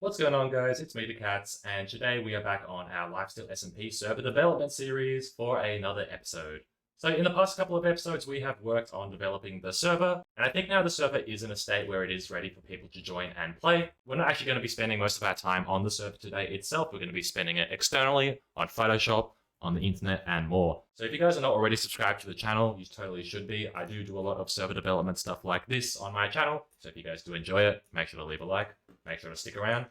What's going on, guys? It's me, the Cats, and today we are back on our Lifesteal SMP server development series for another episode. So in the past couple of episodes, we have worked on developing the server, and I think now the server is in a state where it is ready for people to join and play. We're not actually going to be spending most of our time on the server today itself. We're going to be spending it externally on Photoshop, on the internet, and more. So if you guys are not already subscribed to the channel, you totally should be. I do a lot of server development stuff like this on my channel, so if you guys do enjoy it, make sure to leave a like, make sure to stick around.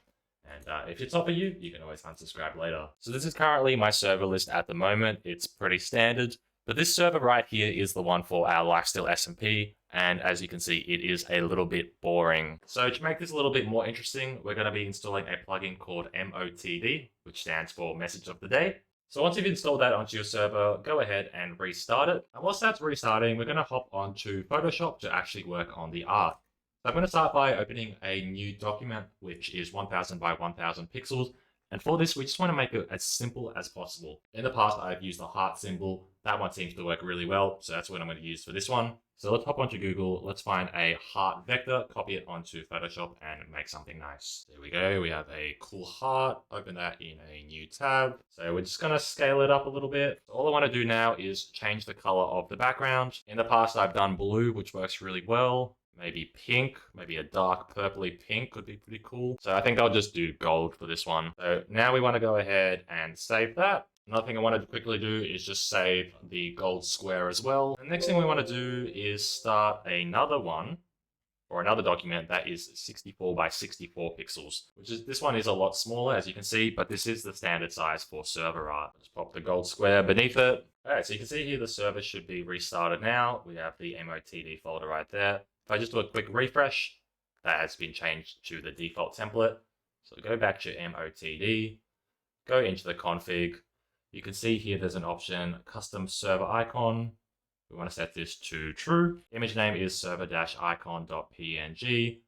And if it's not for you, you can always unsubscribe later. So this is currently my server list at the moment. It's pretty standard, but this server right here is the one for our Lifesteal SMP. And as you can see, it is a little bit boring. So to make this a little bit more interesting, we're going to be installing a plugin called MOTD, which stands for Message of the Day. So once you've installed that onto your server, go ahead and restart it. And whilst that's restarting, we're going to hop onto Photoshop to actually work on the art. So I'm going to start by opening a new document, which is 1000 by 1000 pixels. And for this, we just want to make it as simple as possible. In the past, I've used the heart symbol. That one seems to work really well. So that's what I'm going to use for this one. So let's hop onto Google. Let's find a heart vector, copy it onto Photoshop, and make something nice. There we go. We have a cool heart. Open that in a new tab. So we're just going to scale it up a little bit. All I want to do now is change the color of the background. In the past, I've done blue, which works really well. Maybe pink, maybe a dark purpley pink could be pretty cool. So I think I'll just do gold for this one. So now we want to go ahead and save that. Another thing I want to quickly do is just save the gold square as well. The next thing we want to do is start another one, or another document that is 64 by 64 pixels, this one is a lot smaller, as you can see, but this is the standard size for server art. Just pop the gold square beneath it. All right, so you can see here the server should be restarted now. We have the MOTD folder right there. If I just do a quick refresh, that has been changed to the default template. So go back to MOTD, go into the config. You can see here there's an option, custom server icon. We want to set this to true. Image name is server-icon.png.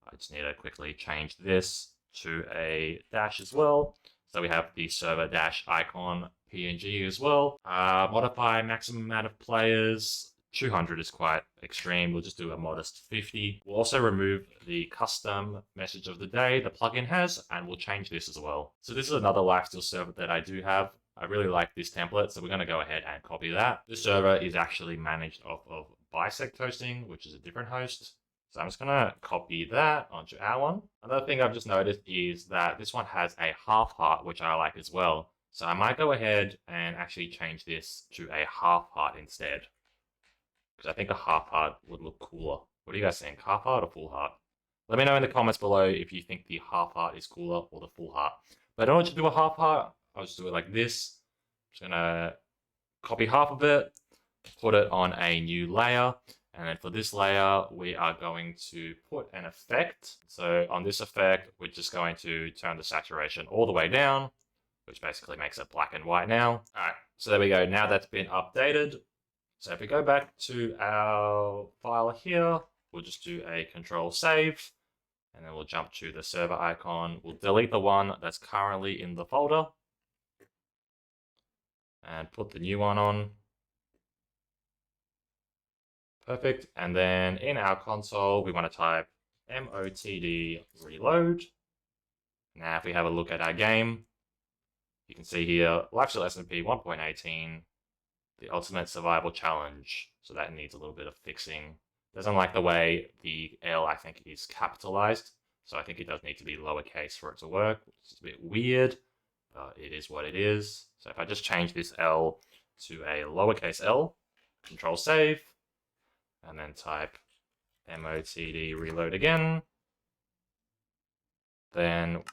I just need to quickly change this to a dash as well. So we have the server-icon PNG as well. Modify maximum amount of players. 200 is quite extreme. We'll just do a modest 50. We'll also remove the custom message of the day the plugin has, and we'll change this as well. So this is another Lifesteal server that I do have. I really like this template, so we're going to go ahead and copy that. This server is actually managed off of Bisect Hosting, which is a different host. So I'm just going to copy that onto our one. Another thing I've just noticed is that this one has a half heart, which I like as well. So I might go ahead and actually change this to a half heart instead, because I think a half heart would look cooler. What do you guys think? Half heart or full heart? Let me know in the comments below if you think the half heart is cooler or the full heart. But in order to do a half heart, I'll just do it like this. I'm just gonna copy half of it, put it on a new layer. And then for this layer, we are going to put an effect. So on this effect, we're just going to turn the saturation all the way down, which basically makes it black and white now. All right, so there we go. Now that's been updated. So if we go back to our file here, we'll just do a control save, and then we'll jump to the server icon. We'll delete the one that's currently in the folder and put the new one on. Perfect. And then in our console, we want to type MOTD reload. Now, if we have a look at our game, you can see here, Lifesteal SMP 1.18, the Ultimate Survival Challenge. So that needs a little bit of fixing. Doesn't like the way the L, I think, is capitalized. So I think it does need to be lowercase for it to work, which is a bit weird, but it is what it is. So if I just change this L to a lowercase l, control save, and then type MOTD reload again, then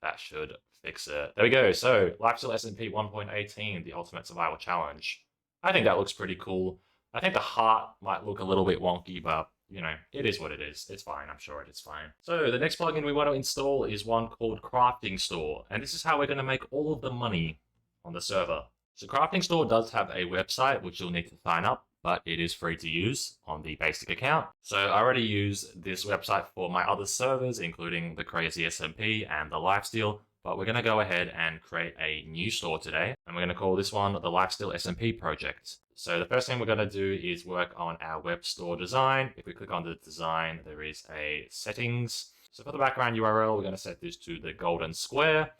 that should fix it. There we go. So Lifesteal SMP 1.18, the Ultimate Survival Challenge. I think that looks pretty cool. I think the heart might look a little bit wonky, but you know, it is what it is. It's fine. I'm sure it is fine. So the next plugin we want to install is one called Crafting Store. And this is how we're going to make all of the money on the server. So Crafting Store does have a website, which you'll need to sign up, but it is free to use on the basic account. So I already use this website for my other servers, including the Crazy SMP and the Lifesteal. But we're going to go ahead and create a new store today. And we're going to call this one the Lifesteal SMP project. So the first thing we're going to do is work on our web store design. If we click on the design, there is a settings. So for the background URL, we're going to set this to the golden square.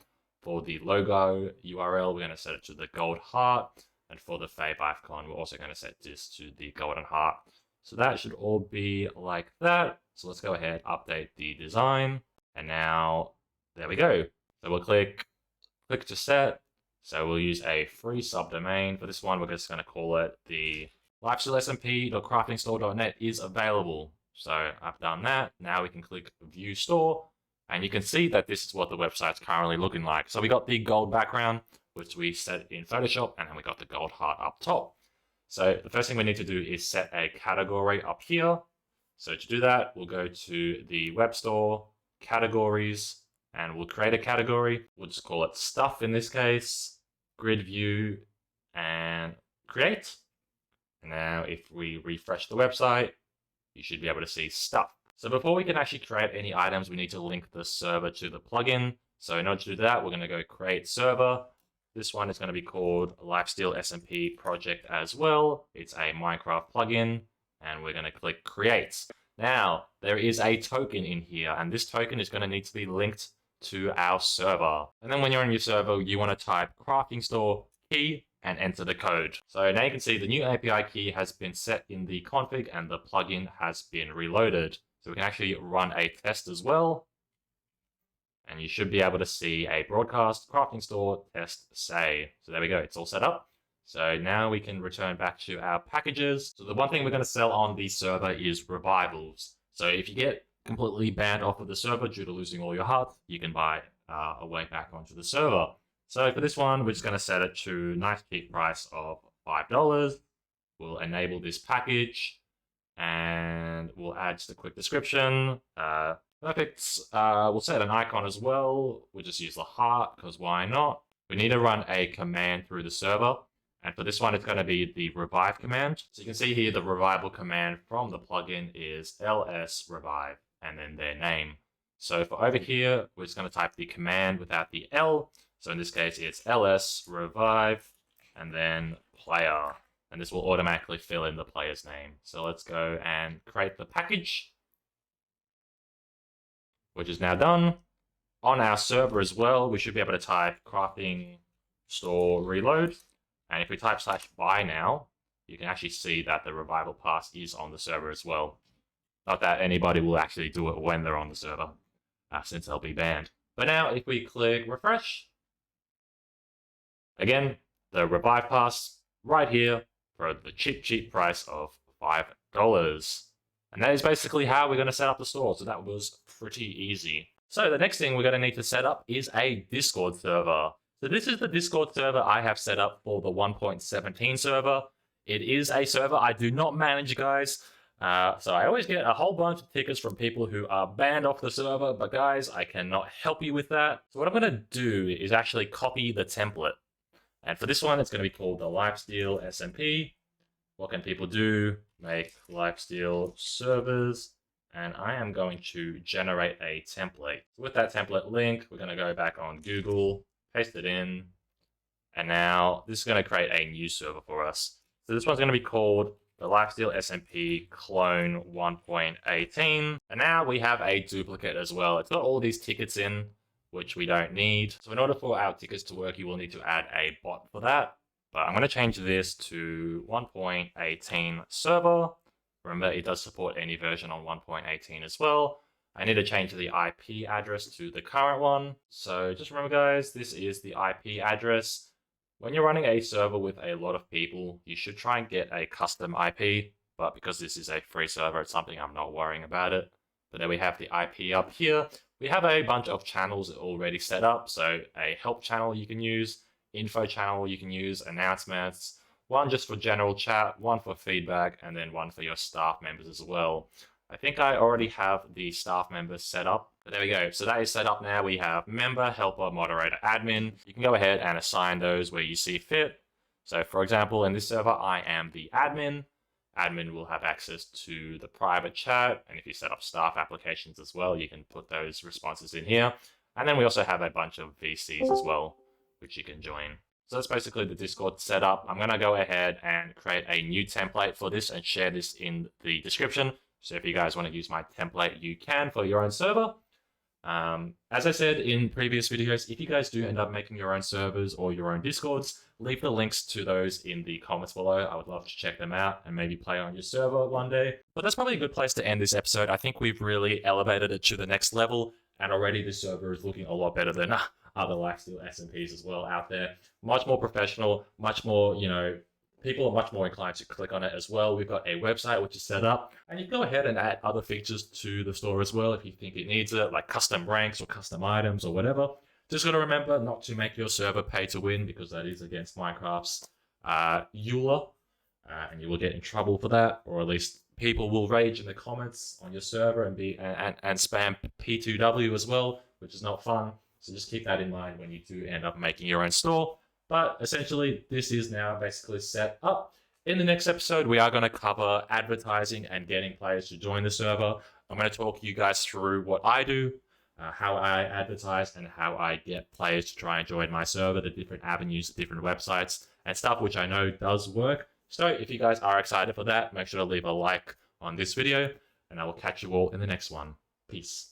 For the logo URL, we're going to set it to the gold heart. And for the fave icon, we're also going to set this to the golden heart. So that should all be like that. So let's go ahead, update the design. And now, there we go. So we'll click to set. So we'll use a free subdomain. For this one, we're just going to call it the lifestealesmp.craftingstore.net is available. So I've done that. Now we can click View Store. And you can see that this is what the website's currently looking like. So we got the gold background, which we set in Photoshop, and then we got the gold heart up top. So the first thing we need to do is set a category up here. So to do that, we'll go to the web store, categories, and we'll create a category. We'll just call it stuff in this case, grid view, and create. And now if we refresh the website, you should be able to see stuff. So before we can actually create any items, we need to link the server to the plugin. So in order to do that, we're going to go create server. This one is going to be called Lifesteal SMP project as well. It's a Minecraft plugin, and we're going to click create. Now, there is a token in here, and this token is going to need to be linked to our server. And then when you're on your server, you want to type crafting store key and enter the code. So now you can see the new API key has been set in the config and the plugin has been reloaded. So we can actually run a test as well. And you should be able to see a broadcast crafting store test say. So there we go, it's all set up. So now we can return back to our packages. So the one thing we're going to sell on the server is revivals. So if you get completely banned off of the server due to losing all your hearts, you can buy a way back onto the server. So for this one, we're just going to set it to nice cheap price of $5. We'll enable this package. And we'll add just a quick description. Perfect. We'll set an icon as well. We'll just use the heart, because why not? We need to run a command through the server. And for this one, it's going to be the revive command. So you can see here the revival command from the plugin is ls-revive, and then their name. So for over here, we're just going to type the command without the L. So in this case, it's ls-revive, and then player. And this will automatically fill in the player's name. So let's go and create the package, which is now done. On our server as well, we should be able to type crafting store reload. And if we type /buy now, you can actually see that the revival pass is on the server as well. Not that anybody will actually do it when they're on the server, since they'll be banned. But now if we click refresh, again, the revive pass right here, for the cheap price of $5. And that is basically how we're going to set up the store. So that was pretty easy. So the next thing we're going to need to set up is a Discord server. So this is the Discord server I have set up for the 1.17 server. It is a server I do not manage, guys. So I always get a whole bunch of tickets from people who are banned off the server. But guys, I cannot help you with that. So what I'm going to do is actually copy the template. And for this one, it's going to be called the Lifesteal SMP. What can people do? Make Lifesteal servers. And I am going to generate a template. With that template link, we're going to go back on Google, paste it in. And now this is going to create a new server for us. So this one's going to be called the Lifesteal SMP Clone 1.18. And now we have a duplicate as well. It's got all these tickets in, which we don't need. So in order for our tickets to work, you will need to add a bot for that. But I'm going to change this to 1.18 server. Remember, it does support any version on 1.18 as well. I need to change the IP address to the current one. So just remember, guys, this is the IP address. When you're running a server with a lot of people, you should try and get a custom IP. But because this is a free server, it's something I'm not worrying about it. But then we have the IP up here. We have a bunch of channels already set up. So a help channel you can use, info channel you can use, announcements, one just for general chat, one for feedback, and then one for your staff members as well. I think I already have the staff members set up. But there we go. So that is set up now. We have member, helper, moderator, admin. You can go ahead and assign those where you see fit. So for example, in this server, I am the admin. Admin will have access to the private chat, and if you set up staff applications as well, you can put those responses in here. And then we also have a bunch of VCs as well, which you can join. So that's basically the Discord setup. I'm going to go ahead and create a new template for this and share this in the description. So if you guys want to use my template, you can for your own server. As I said in previous videos, if you guys do end up making your own servers or your own Discords, leave the links to those in the comments below. I would love to check them out and maybe play on your server one day. But that's probably a good place to end this episode. I think we've really elevated it to the next level, and already this server is looking a lot better than other Lifesteal SMPs as well out there. Much more professional, much more, people are much more inclined to click on it as well. We've got a website which is set up, and you can go ahead and add other features to the store as well if you think it needs it, like custom ranks or custom items or whatever. Just got to remember not to make your server pay to win, because that is against Minecraft's EULA, and you will get in trouble for that, or at least people will rage in the comments on your server and spam P2W as well, which is not fun. So just keep that in mind when you do end up making your own store. But essentially, this is now basically set up. In the next episode, we are going to cover advertising and getting players to join the server. I'm going to talk you guys through what I do, how I advertise, and how I get players to try and join my server, the different avenues, the different websites, and stuff which I know does work. So if you guys are excited for that, make sure to leave a like on this video, and I will catch you all in the next one. Peace.